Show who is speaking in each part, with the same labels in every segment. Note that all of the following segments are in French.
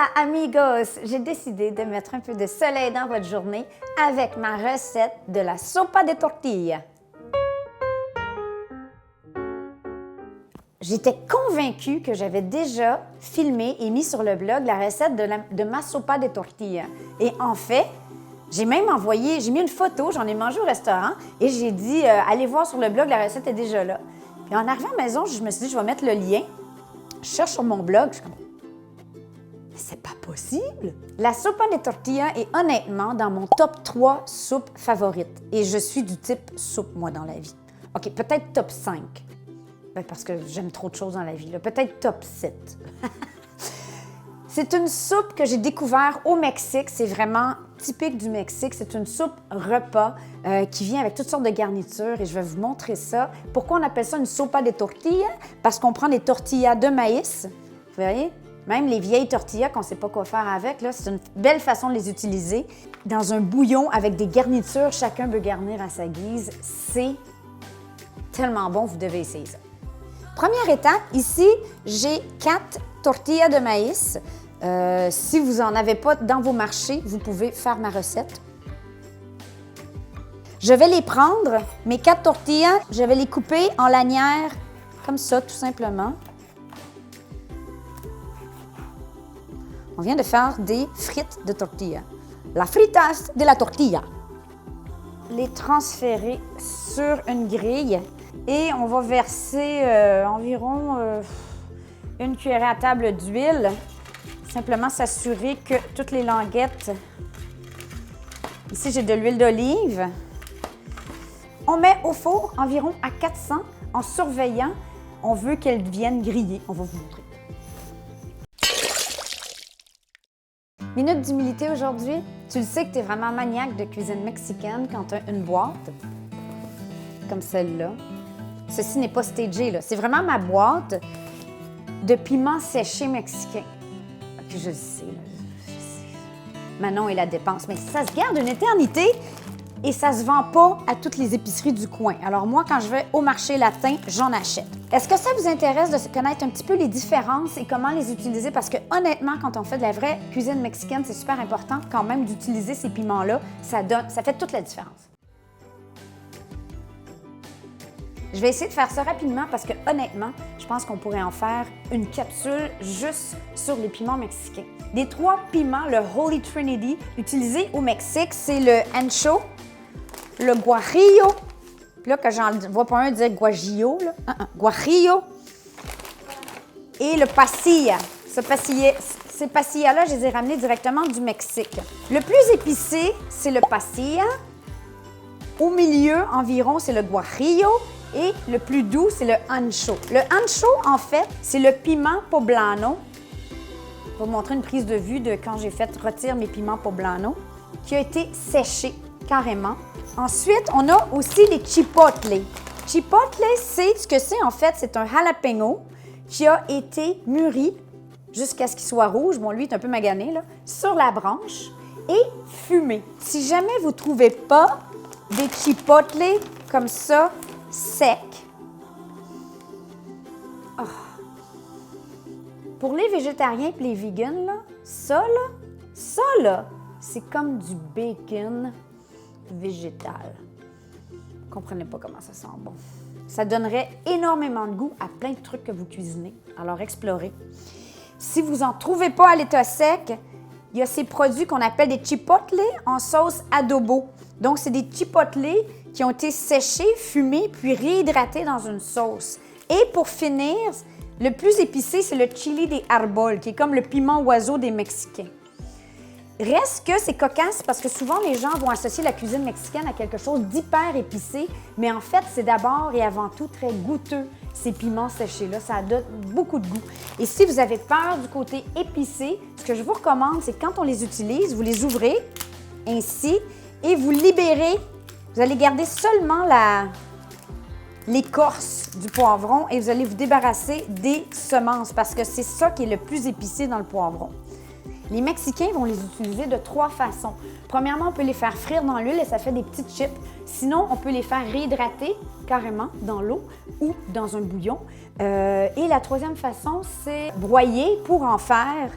Speaker 1: Hola amigos! J'ai décidé de mettre un peu de soleil dans votre journée avec ma recette de la sopa de tortilla. J'étais convaincue que j'avais déjà filmé et mis sur le blog la recette de ma sopa de tortilla. Et en fait, j'ai même envoyé, j'ai mis une photo, j'en ai mangé au restaurant et j'ai dit allez voir sur le blog, la recette est déjà là. Puis en arrivant à la maison, je me suis dit je vais mettre le lien. Je cherche sur mon blog, je suis comme c'est pas possible! La sopa de tortilla est honnêtement dans mon top 3 soupes favorites. Et je suis du type soupe, moi, dans la vie. OK, peut-être top 5. Ben, parce que j'aime trop de choses dans la vie. Peut-être top 7. C'est une soupe que j'ai découvert au Mexique. C'est vraiment typique du Mexique. C'est une soupe repas qui vient avec toutes sortes de garnitures et je vais vous montrer ça. Pourquoi on appelle ça une sopa de tortilla? Parce qu'on prend des tortillas de maïs. Vous voyez? Même les vieilles tortillas qu'on ne sait pas quoi faire avec, c'est une belle façon de les utiliser. Dans un bouillon avec des garnitures, chacun peut garnir à sa guise. C'est tellement bon, vous devez essayer ça. Première étape, ici, j'ai 4 tortillas de maïs. Si vous n'en avez pas dans vos marchés, vous pouvez faire ma recette. Je vais les prendre, mes 4 tortillas, je vais les couper en lanières, comme ça, tout simplement. On vient de faire des frites de tortilla. La fritas de la tortilla. Les transférer sur une grille et on va verser environ une cuillerée à table d'huile. Simplement s'assurer que toutes les languettes... Ici, j'ai de l'huile d'olive. On met au four environ à 400 en surveillant. On veut qu'elles viennent griller. On va vous montrer. Minute d'humilité aujourd'hui. Tu le sais que tu es vraiment maniaque de cuisine mexicaine quand tu as une boîte comme celle-là. Ceci n'est pas stagé, c'est vraiment ma boîte de piments séchés mexicains. Puis je le sais, je sais. Manon et la dépense, mais ça se garde une éternité et ça se vend pas à toutes les épiceries du coin. Alors moi, quand je vais au marché latin, j'en achète. Est-ce que ça vous intéresse de connaître un petit peu les différences et comment les utiliser? Parce que honnêtement, quand on fait de la vraie cuisine mexicaine, c'est super important quand même d'utiliser ces piments-là. Ça fait toute la différence. Je vais essayer de faire ça rapidement parce que honnêtement, je pense qu'on pourrait en faire une capsule juste sur les piments mexicains. Des 3 piments, le Holy Trinity, utilisé au Mexique, c'est le ancho, le guajillo, puis là, que j'en vois pas un dire guajillo, guajillo, et le pasilla. Ces pastillas-là, je les ai ramenés directement du Mexique. Le plus épicé, c'est le pasilla. Au milieu, environ, c'est le guajillo. Et le plus doux, c'est le ancho. Le ancho, en fait, c'est le piment poblano. Je vais vous montrer une prise de vue de quand j'ai fait rôtir mes piments poblano, qui a été séché carrément. Ensuite, on a aussi les chipotles. Chipotle, c'est ce que c'est en fait, c'est un jalapeno qui a été mûri jusqu'à ce qu'il soit rouge. Bon, lui, il est un peu magané, là, sur la branche et fumé. Si jamais vous ne trouvez pas des chipotles comme ça, secs, oh. Pour les végétariens et les vegans, là, ça, c'est comme du bacon végétal. Vous ne comprenez pas comment ça sent bon. Ça donnerait énormément de goût à plein de trucs que vous cuisinez. Alors, explorez. Si vous n'en trouvez pas à l'état sec, il y a ces produits qu'on appelle des chipotles en sauce adobo. Donc, c'est des chipotles qui ont été séchés, fumés, puis réhydratés dans une sauce. Et pour finir, le plus épicé, c'est le chili de árbol, qui est comme le piment oiseau des Mexicains. Reste que c'est cocasse parce que souvent, les gens vont associer la cuisine mexicaine à quelque chose d'hyper épicé, mais en fait, c'est d'abord et avant tout très goûteux, ces piments séchés-là. Ça donne beaucoup de goût. Et si vous avez peur du côté épicé, ce que je vous recommande, c'est que quand on les utilise, vous les ouvrez ainsi et vous libérez. Vous allez garder seulement l'écorce du poivron et vous allez vous débarrasser des semences parce que c'est ça qui est le plus épicé dans le poivron. Les Mexicains vont les utiliser de 3 façons. Premièrement, on peut les faire frire dans l'huile et ça fait des petites chips. Sinon, on peut les faire réhydrater carrément dans l'eau ou dans un bouillon. Et la troisième façon, c'est broyer pour en faire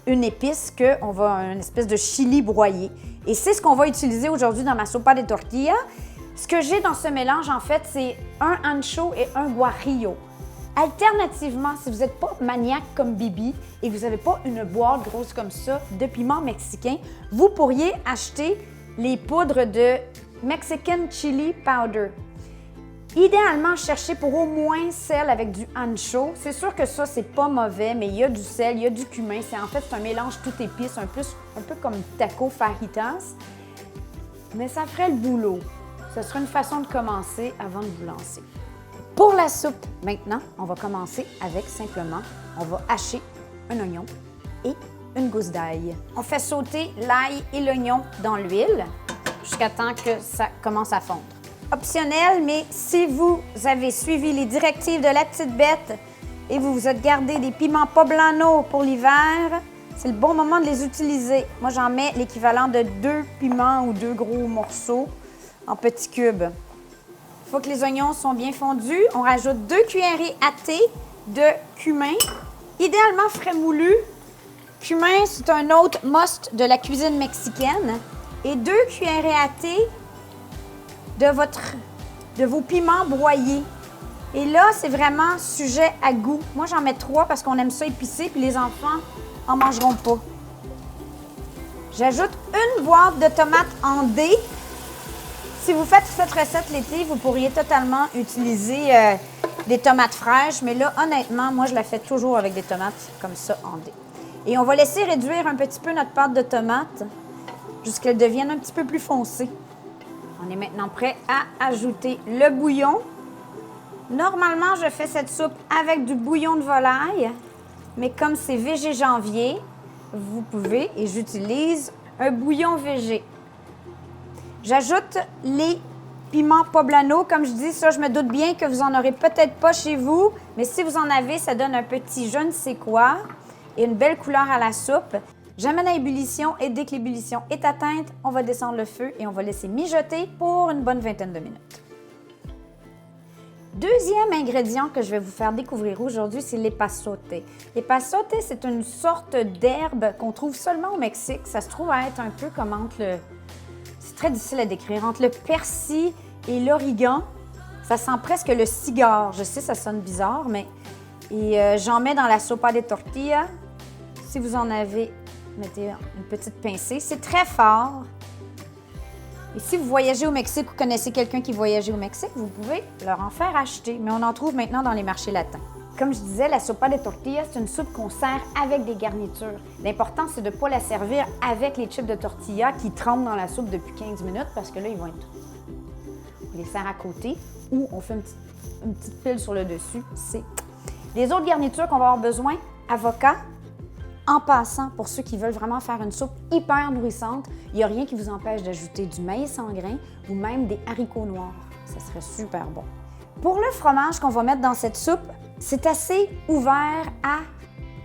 Speaker 1: une épice une espèce de chili broyé. Et c'est ce qu'on va utiliser aujourd'hui dans ma sopa de tortilla. Ce que j'ai dans ce mélange, en fait, c'est un ancho et un guajillo. Alternativement, si vous n'êtes pas maniaque comme Bibi et que vous n'avez pas une boîte grosse comme ça de piment mexicain, vous pourriez acheter les poudres de Mexican Chili Powder. Idéalement, cherchez pour au moins celle avec du ancho. C'est sûr que ça, c'est pas mauvais, mais il y a du sel, il y a du cumin. C'est un mélange tout épice, un peu comme taco fajitas. Mais ça ferait le boulot. Ce serait une façon de commencer avant de vous lancer. Pour la soupe, maintenant, on va commencer avec simplement, on va hacher un oignon et une gousse d'ail. On fait sauter l'ail et l'oignon dans l'huile jusqu'à temps que ça commence à fondre. Optionnel, mais si vous avez suivi les directives de la petite bête et vous vous êtes gardé des piments poblano pour l'hiver, c'est le bon moment de les utiliser. Moi, j'en mets l'équivalent de 2 piments ou 2 gros morceaux en petits cubes. Il faut que les oignons sont bien fondus. On rajoute 2 cuillerées à thé de cumin, idéalement frais moulu. Cumin, c'est un autre must de la cuisine mexicaine. Et 2 cuillerées à thé de vos piments broyés. Et là, c'est vraiment sujet à goût. Moi, j'en mets 3 parce qu'on aime ça épicé, puis les enfants en mangeront pas. J'ajoute une boîte de tomates en dés. Si vous faites cette recette l'été, vous pourriez totalement utiliser des tomates fraîches, mais là, honnêtement, moi, je la fais toujours avec des tomates comme ça en dés. Et on va laisser réduire un petit peu notre pâte de tomate jusqu'à ce qu'elle devienne un petit peu plus foncée. On est maintenant prêt à ajouter le bouillon. Normalement, je fais cette soupe avec du bouillon de volaille, mais comme c'est végé janvier, vous pouvez, et j'utilise un bouillon végé. J'ajoute les piments poblano. Comme je dis, ça, je me doute bien que vous n'en aurez peut-être pas chez vous, mais si vous en avez, ça donne un petit je ne sais quoi et une belle couleur à la soupe. J'amène à ébullition et dès que l'ébullition est atteinte, on va descendre le feu et on va laisser mijoter pour une bonne vingtaine de minutes. Deuxième ingrédient que je vais vous faire découvrir aujourd'hui, c'est l'epazote. L'epazote, c'est une sorte d'herbe qu'on trouve seulement au Mexique. Ça se trouve à être un peu comme c'est très difficile à décrire, entre le persil et l'origan. Ça sent presque le cigare. Je sais, ça sonne bizarre, mais... j'en mets dans la sopa de tortilla. Si vous en avez, mettez une petite pincée. C'est très fort. Et si vous voyagez au Mexique ou connaissez quelqu'un qui voyageait au Mexique, vous pouvez leur en faire acheter. Mais on en trouve maintenant dans les marchés latins. Comme je disais, la sopa de tortilla, c'est une soupe qu'on sert avec des garnitures. L'important, c'est de ne pas la servir avec les chips de tortilla qui trempent dans la soupe depuis 15 minutes parce que là, ils vont être... On les sert à côté ou on fait une petite pile sur le dessus. Les autres garnitures qu'on va avoir besoin, avocat. En passant, pour ceux qui veulent vraiment faire une soupe hyper nourrissante, il n'y a rien qui vous empêche d'ajouter du maïs en grains ou même des haricots noirs. Ça serait super bon. Pour le fromage qu'on va mettre dans cette soupe, c'est assez ouvert à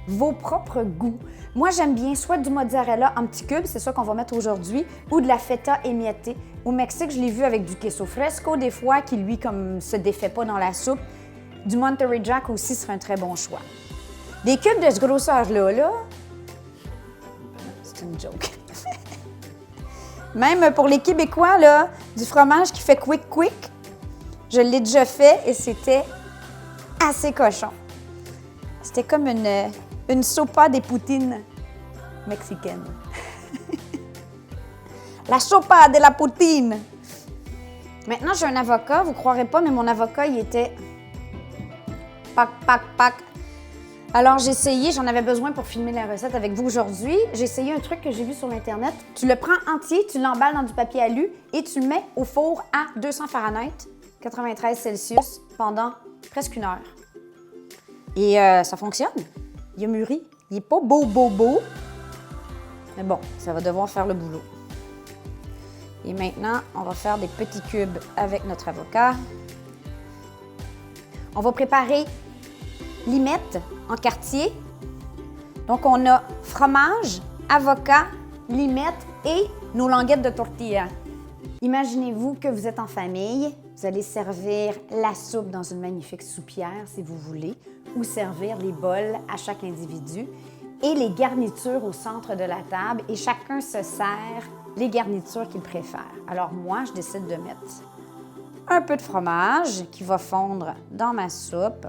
Speaker 1: vos propres goûts. Moi, j'aime bien soit du mozzarella en petits cubes, c'est ça qu'on va mettre aujourd'hui, ou de la feta émiettée. Au Mexique, je l'ai vu avec du queso fresco des fois, qui lui, comme se défait pas dans la soupe. Du Monterey Jack aussi serait un très bon choix. Des cubes de ce grosseur-là, c'est une joke. Même pour les Québécois, là, du fromage qui fait quick, je l'ai déjà fait et c'était assez cochon. C'était comme une sopa des poutines mexicaine. La sopa de la poutine. Maintenant, j'ai un avocat. Vous ne croirez pas, mais mon avocat, il était pac. Alors, j'ai essayé, j'en avais besoin pour filmer la recette avec vous aujourd'hui. J'ai essayé un truc que j'ai vu sur Internet. Tu le prends entier, tu l'emballes dans du papier alu et tu le mets au four à 200 Fahrenheit, 93 Celsius, pendant presque 1 heure. Et ça fonctionne. Il a mûri. Il n'est pas beau. Mais bon, ça va devoir faire le boulot. Et maintenant, on va faire des petits cubes avec notre avocat. On va préparer limette en quartier. Donc, on a fromage, avocat, limette et nos languettes de tortilla. Imaginez-vous que vous êtes en famille, vous allez servir la soupe dans une magnifique soupière si vous voulez, ou servir les bols à chaque individu. et les garnitures au centre de la table et chacun se sert les garnitures qu'il préfère. Alors moi, je décide de mettre un peu de fromage qui va fondre dans ma soupe,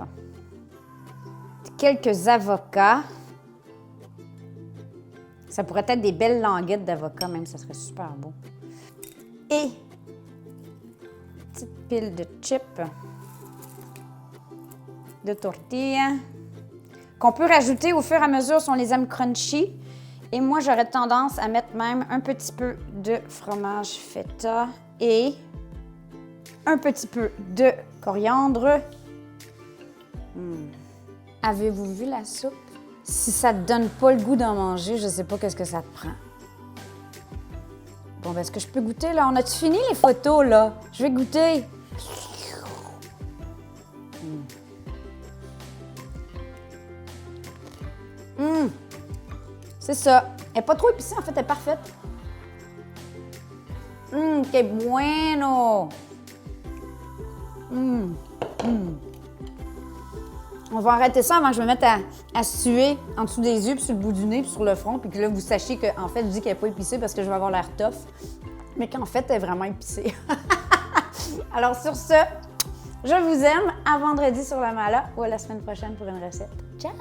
Speaker 1: quelques avocats. Ça pourrait être des belles languettes d'avocat même, ça serait super beau. Et une petite pile de chips, de tortillas, qu'on peut rajouter au fur et à mesure si on les aime crunchy. Et moi, j'aurais tendance à mettre même un petit peu de fromage feta et un petit peu de coriandre. Avez-vous vu la soupe? Si ça te donne pas le goût d'en manger, je sais pas qu'est-ce que ça te prend. Bon, ben, est-ce que je peux goûter, là? On a-tu fini les photos, là? Je vais goûter. C'est ça. Elle n'est pas trop épicée, en fait, elle est parfaite. Que bueno! On va arrêter ça avant que je me mette à suer en dessous des yeux, puis sur le bout du nez, puis sur le front, puis que là, vous sachiez qu'en fait, je dis qu'elle n'est pas épicée parce que je vais avoir l'air tough, mais qu'en fait, elle est vraiment épicée. Alors, sur ce, je vous aime. À vendredi sur la Mala ou à la semaine prochaine pour une recette. Ciao!